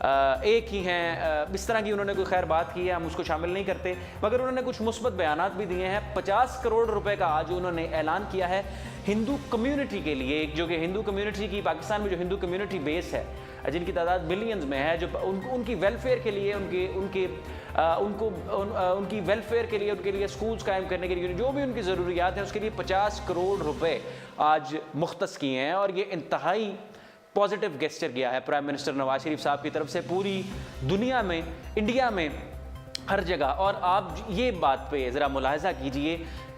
ایک ہی ہیں، اس طرح کی انہوں نے کوئی خیر بات کی ہے، ہم اس کو شامل نہیں کرتے، مگر انہوں نے کچھ مثبت بیانات بھی دیے ہیں۔ 50 کروڑ روپے کا آج انہوں نے اعلان کیا ہے ہندو کمیونٹی کے لیے، جو کہ ہندو کمیونٹی کی پاکستان میں جو ہندو کمیونٹی بیس ہے، جن کی تعداد ملینز میں ہے، جو ان کی ویلفیئر کے لیے، ان کی ویلفیئر کے لیے، ان کے لیے سکولز قائم کرنے کے لیے جو بھی ان کی ضروریات ہیں، اس کے لیے 50 کروڑ روپے آج مختص کیے ہیں، اور یہ انتہائی پازیٹیو گیسچر گیا ہے پرائم منسٹر نواز شریف صاحب کی طرف سے پوری دنیا میں، انڈیا میں، ہر جگہ۔ اور آپ یہ بات پہ ذرا ملاحظہ کیجئے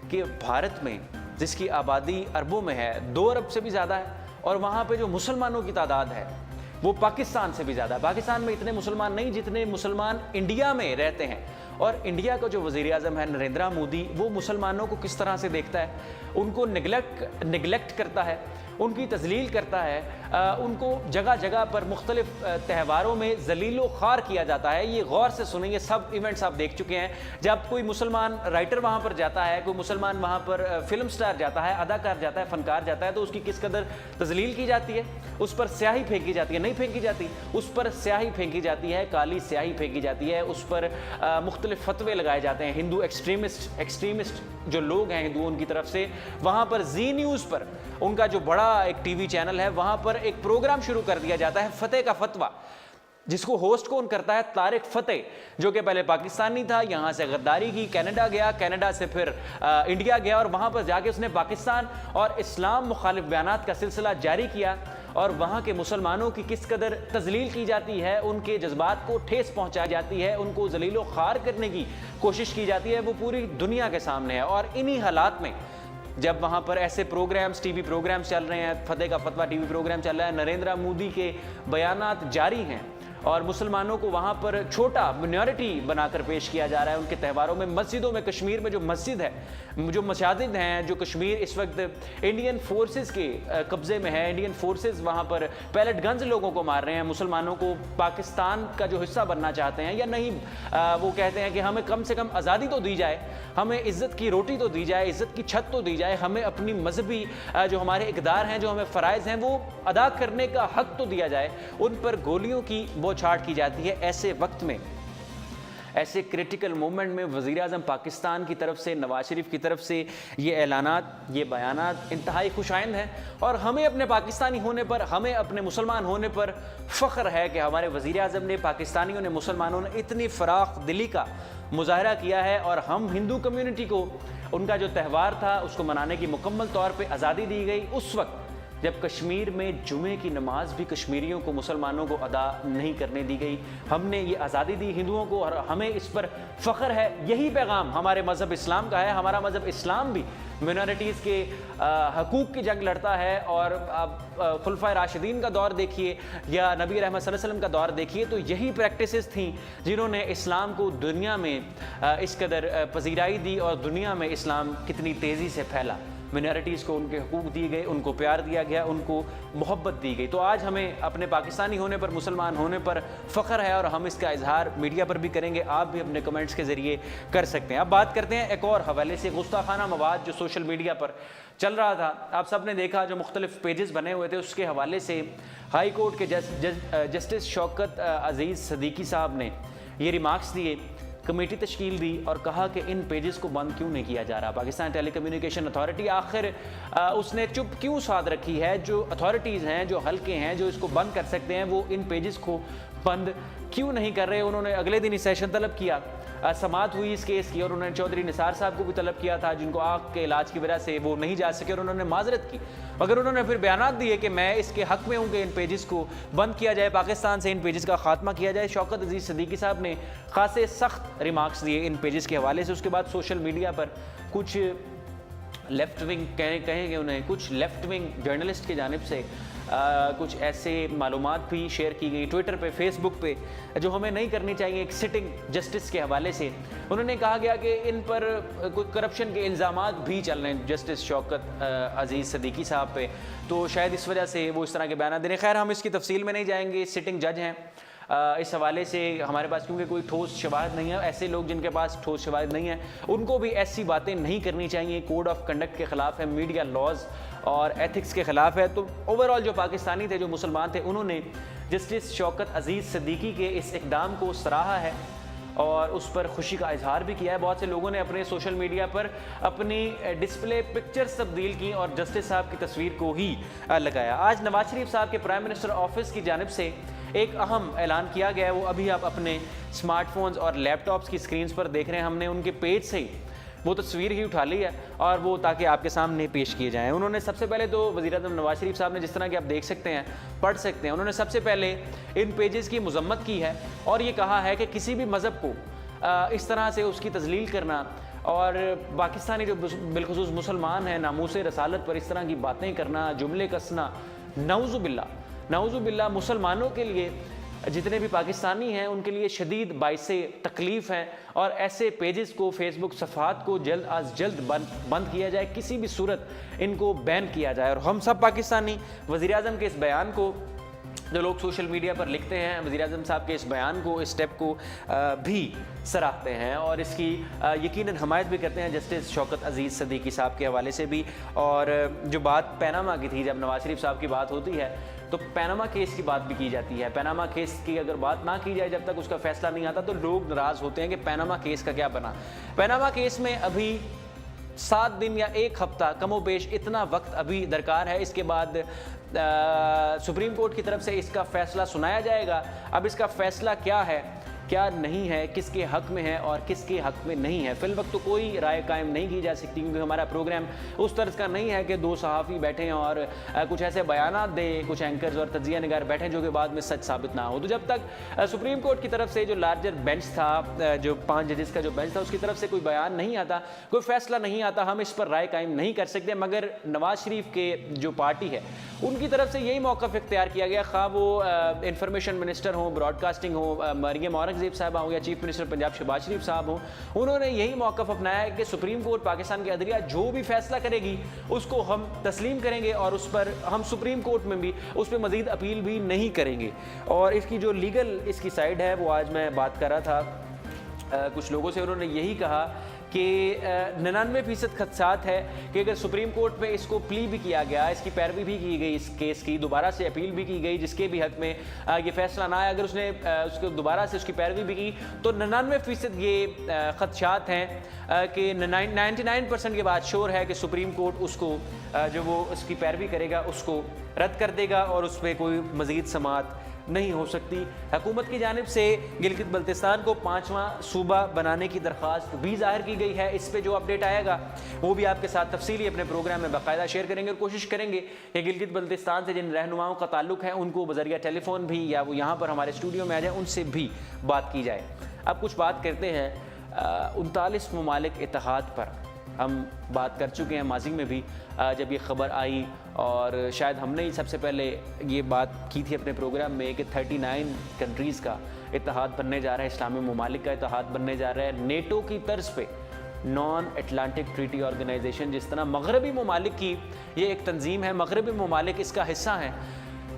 کہ بھارت میں جس کی آبادی اربوں میں ہے، 2 ارب سے بھی زیادہ ہے، اور وہاں پہ جو مسلمانوں کی تعداد ہے وہ پاکستان سے بھی زیادہ ہے۔ پاکستان میں اتنے مسلمان نہیں جتنے مسلمان انڈیا میں رہتے ہیں، اور انڈیا کا جو وزیر اعظم ہے نریندرا مودی، وہ مسلمانوں کو کس طرح سے دیکھتا ہے، ان کو نگلیکٹ کرتا ہے، ان کی تذلیل کرتا ہے، ان کو جگہ جگہ پر مختلف تہواروں میں ذلیل و خوار کیا جاتا ہے۔ یہ غور سے سنیں، یہ سب ایونٹس آپ دیکھ چکے ہیں۔ جب کوئی مسلمان رائٹر وہاں پر جاتا ہے، کوئی مسلمان وہاں پر فلم سٹار جاتا ہے، اداکار جاتا ہے، فنکار جاتا ہے، تو اس کی کس قدر تذلیل کی جاتی ہے، اس پر سیاہی پھینکی جاتی ہے، نہیں پھینکی جاتی، اس پر سیاہی پھینکی جاتی ہے، کالی سیاہی پھینکی جاتی ہے، اس پر مختلف فتوے لگائے جاتے ہیں ہندو ایکسٹریمسٹ جو لوگ ہیں ہندوؤں کی طرف سے۔ وہاں پر زی نیوز پر ان کا جو بڑا ایک ٹی وی چینل ہے، وہاں پر ایک پروگرام شروع کر دیا جاتا ہے فتح کا فتویٰ، جس کو ہوسٹ کون کرتا ہے؟ طارق فتح، جو کہ پہلے پاکستانی تھا، یہاں سے غداری کی، کینیڈا گیا، کینیڈا سے پھر انڈیا گیا، اور وہاں پر جا کے اس نے پاکستان اور اسلام مخالف بیانات کا سلسلہ جاری کیا، اور وہاں کے مسلمانوں کی کس قدر تذلیل کی جاتی ہے، ان کے جذبات کو ٹھیس پہنچائی جاتی ہے، ان کو ذلیل و خوار کرنے کی کوشش کی جاتی ہے، وہ پوری دنیا کے سامنے ہے۔ اور انہی حالات میں جب وہاں پر ایسے پروگرامز، ٹی وی پروگرامز چل رہے ہیں، فتح کا فتویٰ ٹی وی پروگرام چل رہا ہے، نریندرا مودی کے بیانات جاری ہیں، اور مسلمانوں کو وہاں پر چھوٹا منورٹی بنا کر پیش کیا جا رہا ہے ان کے تہواروں میں، مسجدوں میں، کشمیر میں جو مسجد ہے، جو مساجد ہیں، جو کشمیر اس وقت انڈین فورسز کے قبضے میں ہے، انڈین فورسز وہاں پر پیلٹ گنز لوگوں کو مار رہے ہیں، مسلمانوں کو پاکستان کا جو حصہ بننا چاہتے ہیں یا نہیں، وہ کہتے ہیں کہ ہمیں کم سے کم آزادی تو دی جائے، ہمیں عزت کی روٹی تو دی جائے، عزت کی چھت تو دی جائے، ہمیں اپنی مذہبی جو ہمارے اقدار ہیں، جو ہمیں فرائض ہیں، وہ ادا کرنے کا حق تو دیا جائے، ان پر گولیوں کی بوچھاڑ کی جاتی ہے۔ ایسے وقت میں، ایسے کریٹیکل مومنٹ میں وزیر اعظم پاکستان کی طرف سے، نواز شریف کی طرف سے یہ اعلانات، یہ بیانات انتہائی خوش آئند ہیں، اور ہمیں اپنے پاکستانی ہونے پر، ہمیں اپنے مسلمان ہونے پر فخر ہے کہ ہمارے وزیر اعظم نے، پاکستانیوں نے، مسلمانوں نے اتنی فراخ دلی کا مظاہرہ کیا ہے، اور ہم ہندو کمیونٹی کو ان کا جو تہوار تھا اس کو منانے کی مکمل طور پہ آزادی دی گئی، اس وقت جب کشمیر میں جمعے کی نماز بھی کشمیریوں کو، مسلمانوں کو ادا نہیں کرنے دی گئی۔ ہم نے یہ آزادی دی ہندوؤں کو، اور ہمیں اس پر فخر ہے۔ یہی پیغام ہمارے مذہب اسلام کا ہے۔ ہمارا مذہب اسلام بھی منارٹیز کے حقوق کی جنگ لڑتا ہے، اور آپ خلفائے راشدین کا دور دیکھیے یا نبی رحمت صلی اللہ علیہ وسلم کا دور دیکھیے، تو یہی پریکٹسز تھیں جنہوں نے اسلام کو دنیا میں اس قدر پذیرائی دی، اور دنیا میں اسلام کتنی تیزی سے پھیلا۔ منارٹیز کو ان کے حقوق دیے گئے، ان کو پیار دیا گیا، ان کو محبت دی گئی۔ تو آج ہمیں اپنے پاکستانی ہونے پر، مسلمان ہونے پر فخر ہے، اور ہم اس کا اظہار میڈیا پر بھی کریں گے، آپ بھی اپنے کمنٹس کے ذریعے کر سکتے ہیں۔ اب بات کرتے ہیں ایک اور حوالے سے، گستاخانہ مواد جو سوشل میڈیا پر چل رہا تھا، آپ سب نے دیکھا، جو مختلف پیجز بنے ہوئے تھے، اس کے حوالے سے ہائی کورٹ کے جسٹس شوکت عزیز صدیقی صاحب نے یہ ریمارکس دیے، کمیٹی تشکیل دی، اور کہا کہ ان پیجز کو بند کیوں نہیں کیا جا رہا۔ پاکستان ٹیلی کمیونیکیشن اتھارٹی آخر اس نے چپ کیوں ساتھ رکھی ہے؟ جو اتھارٹیز ہیں، جو حلقے ہیں، جو اس کو بند کر سکتے ہیں، وہ ان پیجز کو بند کیوں نہیں کر رہے؟ انہوں نے اگلے دن سیشن طلب کیا، سماعت ہوئی اس کیس کی، اور انہوں نے چودھری نثار صاحب کو بھی طلب کیا تھا، جن کو آنکھ کے علاج کی وجہ سے وہ نہیں جا سکے، اور انہوں نے معذرت کی، مگر انہوں نے پھر بیانات دیے کہ میں اس کے حق میں ہوں کہ ان پیجز کو بند کیا جائے، پاکستان سے ان پیجز کا خاتمہ کیا جائے۔ شوکت عزیز صدیقی صاحب نے خاصے سخت ریمارکس دیے ان پیجز کے حوالے سے۔ اس کے بعد سوشل میڈیا پر کچھ لیفٹ ونگ کہیں گے انہیں، کچھ لیفٹ ونگ جرنلسٹ کی جانب سے کچھ ایسے معلومات بھی شیئر کی گئی ٹویٹر پہ، فیس بک پہ، جو ہمیں نہیں کرنی چاہیے۔ ایک سٹنگ جسٹس کے حوالے سے انہوں نے کہا گیا کہ ان پر کوئی کرپشن کے الزامات بھی چل رہے ہیں جسٹس شوکت عزیز صدیقی صاحب پہ، تو شاید اس وجہ سے وہ اس طرح کے بیانات دے رہے ہیں۔ خیر، ہم اس کی تفصیل میں نہیں جائیں گے، سٹنگ جج ہیں، اس حوالے سے ہمارے پاس کیونکہ کوئی ٹھوس شواہد نہیں ہے، ایسے لوگ جن کے پاس ٹھوس شواہد نہیں ہیں ان کو بھی ایسی باتیں نہیں کرنی چاہیے، کوڈ آف کنڈکٹ کے خلاف ہے، میڈیا لاز اور ایتھکس کے خلاف ہے. تو اوور آل جو پاکستانی تھے, جو مسلمان تھے, انہوں نے جسٹس شوکت عزیز صدیقی کے اس اقدام کو سراہا ہے اور اس پر خوشی کا اظہار بھی کیا ہے. بہت سے لوگوں نے اپنے سوشل میڈیا پر اپنی ڈسپلے پکچرز تبدیل کی اور جسٹس صاحب کی تصویر کو ہی لگایا. آج نواز شریف صاحب کے پرائم منسٹر آفس کی جانب سے ایک اہم اعلان کیا گیا ہے, وہ ابھی آپ اپنے اسمارٹ فونز اور لیپ ٹاپس کی اسکرینز پر دیکھ رہے ہیں. ہم نے ان کے پیج سے ہی وہ تصویر ہی اٹھا لی ہے اور وہ تاکہ آپ کے سامنے پیش کیے جائیں. انہوں نے سب سے پہلے تو وزیر اعظم نواز شریف صاحب نے, جس طرح کہ آپ دیکھ سکتے ہیں, پڑھ سکتے ہیں, انہوں نے سب سے پہلے ان پیجز کی مذمت کی ہے اور یہ کہا ہے کہ کسی بھی مذہب کو اس طرح سے اس کی تذلیل کرنا اور پاکستانی جو بالخصوص مسلمان ہیں ناموس رسالت پر اس طرح کی باتیں کرنا, جملے کسنا, نعوذ باللہ مسلمانوں کے لیے, جتنے بھی پاکستانی ہیں ان کے لیے شدید باعث تکلیف ہیں. اور ایسے پیجز کو, فیس بک صفحات کو جلد از جلد بند کیا جائے, کسی بھی صورت ان کو بین کیا جائے. اور ہم سب پاکستانی وزیر اعظم کے اس بیان کو, جو لوگ سوشل میڈیا پر لکھتے ہیں, وزیر اعظم صاحب کے اس بیان کو, اس اسٹیپ کو بھی سراہتے ہیں اور اس کی یقیناً حمایت بھی کرتے ہیں جسٹس شوکت عزیز صدیقی صاحب کے حوالے سے بھی. اور جو بات پیناما کی تھی, جب نواز شریف صاحب کی بات ہوتی ہے تو پیناما کیس کی بات بھی کی جاتی ہے. پیناما کیس کی اگر بات نہ کی جائے جب تک اس کا فیصلہ نہیں آتا تو لوگ ناراض ہوتے ہیں کہ پیناما کیس کا کیا بنا. پیناما کیس میں ابھی 7 دن یا 1 ہفتہ کم و بیش اتنا وقت ابھی درکار ہے. اس کے بعد سپریم کورٹ کی طرف سے اس کا فیصلہ سنایا جائے گا. اب اس کا فیصلہ کیا ہے, کیا نہیں ہے, کس کے حق میں ہے اور کس کے حق میں نہیں ہے, فی الوقت تو کوئی رائے قائم نہیں کی جا سکتی, کیونکہ ہمارا پروگرام اس طرز کا نہیں ہے کہ 2 صحافی بیٹھیں اور کچھ ایسے بیانات دیں, کچھ اینکرز اور تجزیہ نگار بیٹھیں جو کہ بعد میں سچ ثابت نہ ہو. تو جب تک سپریم کورٹ کی طرف سے جو لارجر بینچ تھا, جو 5 ججز کا جو بینچ تھا, اس کی طرف سے کوئی بیان نہیں آتا, کوئی فیصلہ نہیں آتا, ہم اس پر رائے قائم نہیں کر سکتے. مگر نواز شریف کے جو پارٹی ہے ان کی طرف سے یہی موقف اختیار کیا گیا, خواہ وہ انفارمیشن منسٹر ہوں, براڈ کاسٹنگ ہو, مریم اورنگزیب صاحبہ ہوں یا چیف منسٹر پنجاب شہباز شریف صاحب ہوں, انہوں نے یہی موقف اپنایا ہے کہ سپریم کورٹ پاکستان کی عدلیہ جو بھی فیصلہ کرے گی اس کو ہم تسلیم کریں گے اور اس پر ہم سپریم کورٹ میں بھی اس پہ مزید اپیل بھی نہیں کریں گے. اور اس کی جو لیگل اس کی سائڈ ہے وہ آج میں بات کر رہا تھا کچھ لوگوں سے, انہوں نے یہی کہا کہ 99% خدشات ہے کہ اگر سپریم کورٹ میں اس کو پلی بھی کیا گیا, اس کی پیروی بھی کی گئی, اس کیس کی دوبارہ سے اپیل بھی کی گئی, جس کے بھی حق میں یہ فیصلہ نہ آیا, اگر اس نے اس کو دوبارہ سے اس کی پیروی بھی کی تو 99% یہ خدشات ہیں کہ 99% کے بعد شور ہے کہ سپریم کورٹ اس کو جو وہ اس کی پیروی کرے گا اس کو رد کر دے گا اور اس پہ کوئی مزید سماعت نہیں ہو سکتی. حکومت کی جانب سے گلگت بلتستان کو 5واں صوبہ بنانے کی درخواست بھی ظاہر کی گئی ہے. اس پہ جو اپڈیٹ آئے گا وہ بھی آپ کے ساتھ تفصیلی اپنے پروگرام میں باقاعدہ شیئر کریں گے اور کوشش کریں گے کہ گلگت بلتستان سے جن رہنماؤں کا تعلق ہے ان کو بذریعہ ٹیلی فون بھی یا وہ یہاں پر ہمارے اسٹوڈیو میں آ جائیں, ان سے بھی بات کی جائے. اب کچھ بات کرتے ہیں 39 ممالک اتحاد پر. ہم بات کر چکے ہیں ماضی میں بھی جب یہ خبر آئی, اور شاید ہم نے ہی سب سے پہلے یہ بات کی تھی اپنے پروگرام میں کہ 39 کنٹریز کا اتحاد بننے جا رہا ہے, اسلامی ممالک کا اتحاد بننے جا رہا ہے نیٹو کی طرز پہ. نان اٹلانٹک ٹریٹی آرگنائزیشن, جس طرح مغربی ممالک کی یہ ایک تنظیم ہے, مغربی ممالک اس کا حصہ ہیں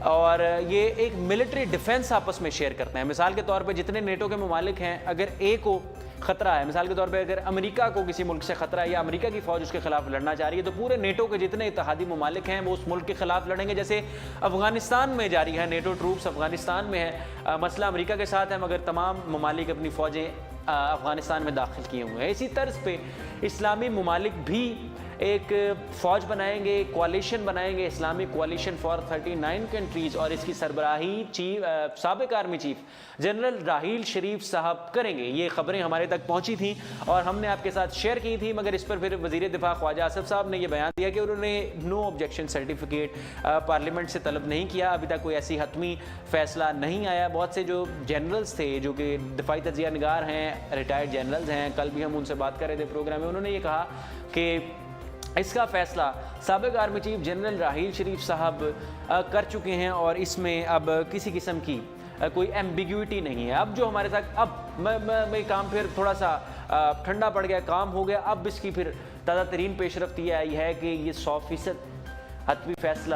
اور یہ ایک ملٹری ڈیفنس آپس میں شیئر کرتے ہیں. مثال کے طور پہ جتنے نیٹو کے ممالک ہیں, اگر ایک کو خطرہ ہے, مثال کے طور پہ اگر امریکہ کو کسی ملک سے خطرہ ہے یا امریکہ کی فوج اس کے خلاف لڑنا چاہ رہی ہے تو پورے نیٹو کے جتنے اتحادی ممالک ہیں وہ اس ملک کے خلاف لڑیں گے. جیسے افغانستان میں جاری ہے, نیٹو ٹروپس افغانستان میں ہے, مسئلہ امریکہ کے ساتھ ہے مگر تمام ممالک اپنی فوجیں افغانستان میں داخل کیے ہوئے ہیں. اسی طرز پہ اسلامی ممالک بھی ایک فوج بنائیں گے, کوalition بنائیں گے, اسلامک کوalition فار 39 کنٹریز, اور اس کی سربراہی سابق army chief general Raheel Sharif صاحب کریں گے. یہ خبریں ہمارے تک پہنچی تھیں اور ہم نے آپ کے ساتھ شیئر کی تھی, مگر اس پر پھر وزیر دفاع خواجہ آصف صاحب نے یہ بیان دیا کہ انہوں نے نو آبجیکشن سرٹیفکیٹ پارلیمنٹ سے طلب نہیں کیا. ابھی تک کوئی ایسی حتمی فیصلہ نہیں آیا. بہت سے جو جنرلز تھے جو کہ دفاعی تجزیہ نگار ہیں, ریٹائرڈ جنرلز ہیں, کل بھی ہم ان سے بات کر رہے تھے پروگرام میں, انہوں نے یہ کہا کہ اس کا فیصلہ سابق army chief general Raheel Sharif صاحب کر چکے ہیں اور اس میں اب کسی قسم کی کوئی ایمبیگوٹی نہیں ہے. اب جو ہمارے ساتھ اب میں کام پھر تھوڑا سا ٹھنڈا پڑ گیا, کام ہو گیا, اب اس کی پھر تازہ ترین پیش رفت یہ آئی ہے کہ یہ 100% حتمی فیصلہ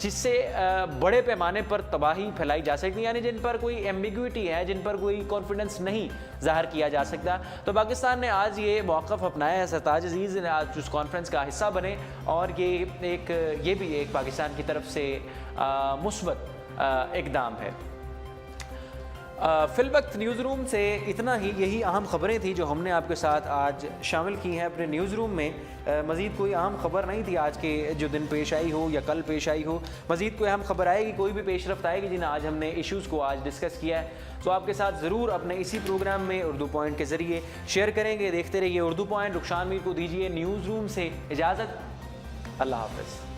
جس سے بڑے پیمانے پر تباہی پھیلائی جا سکتی ہے، یعنی جن پر کوئی ایمبیگوٹی ہے، جن پر کوئی کانفیڈنس نہیں ظاہر کیا جا سکتا. تو پاکستان نے آج یہ موقف اپنایا ہے. سرتاج عزیز نے آج اس کانفرنس کا حصہ بنے اور یہ بھی ایک پاکستان کی طرف سے مثبت اقدام ہے. فی الوقت نیوز روم سے اتنا ہی. یہی اہم خبریں تھیں جو ہم نے آپ کے ساتھ آج شامل کی ہیں اپنے نیوز روم میں. مزید کوئی اہم خبر نہیں تھی آج کے جو دن پیش آئی ہو یا کل پیش آئی ہو. مزید کوئی اہم خبر آئے گی، کوئی بھی پیش رفت آئے گی جنہیں آج ہم نے ایشوز کو آج ڈسکس کیا ہے، تو آپ کے ساتھ ضرور اپنے اسی پروگرام میں اردو پوائنٹ کے ذریعے شیئر کریں گے. دیکھتے رہیے اردو پوائنٹ. رخشان میر کو دیجیے نیوز روم سے اجازت. اللہ حافظ.